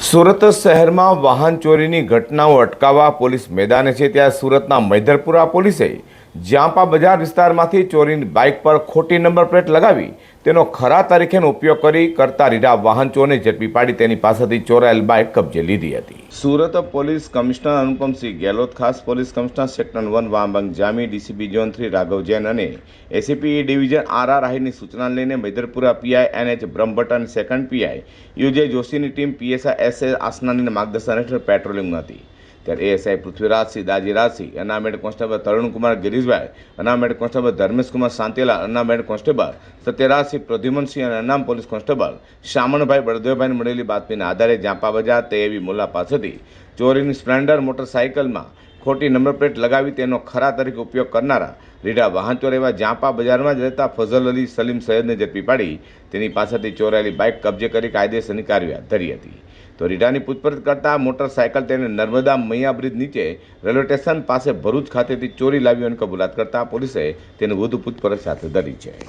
સુરત શહેરમાં વાહન ચોરીની ઘટનાઓ અટકાવવા પોલીસ મેદાને છે। ત્યાં સુરતના મૈદરપુરા પોલીસે જાંપા બજાર વિસ્તારમાંથી ચોરીની બાઇક પર ખોટી નંબર પ્લેટ લગાવી તેનો ખરા તારીખેનો ઉપયોગ કરી કરતા રીઢા વાહન ચોરને ઝડપી પાડી તેની પાસેથી ચોરાયેલ બાઇક કબજે લીધી હતી। સુરત પોલીસ કમિશનર અનુપમસિંહ ગેહલોત, ખાસ પોલીસ કમિશનર સેક્ટર 1 વામબંગ જામી, ડીસીપી ઝોન 3 રાઘવ જૈન અને એસીપી ડિવિઝન આર આહિરની સૂચનાને લઈને મૈદરપુરા પીઆઈ એનએચ બ્રહ્મભટ્ટ અને સેકન્ડ પીઆઈ યુજે જોશીની ટીમ પીએસઆઈ એસએ આસનાનીના માર્ગદર્શન હેઠળ પેટ્રોલિંગમાં હતી। ત્યારે ASI Prithvirajsinh Dajirajsinh, unarmed constable Tarunkumar Girishbhai, unarmed constable Dharmeshkumar Shantilal, unarmed constable Satyarajsinh Pradyumansinh અને અનામ પોલીસ કોન્સ્ટેબલ શામણભાઈ બળદેવભાઈને મળેલી બાતમીના આધારે જાંપા બજાર તેવી મુલ્લા પાસેથી ચોરીની સ્પ્લેન્ડર મોટરસાઇકલમાં ખોટી નંબર પ્લેટ લગાવી તેનો ખરા તરીકે ઉપયોગ કરનારા રીઢા વાહન ચોર એવા જાંપા બજારમાં જ રહેતા ફઝલ અલી સલીમ સૈયદને ઝડપી પાડી તેની પાસેથી ચોરાયેલી બાઇક કબજે કરી કાયદેસરની કાર્યવાહી ધરી હતી। તો રીઢાની પૂછપરછ કરતા મોટરસાયકલ તેને નર્મદા મૈયા બ્રિજ નીચે રેલવે સ્ટેશન પાસે ભરૂચ ખાતેથી ચોરી લાવી હોવાની કબૂલાત કરતા પોલીસે તેની વધુ પૂછપરછ હાથ ધરી છે।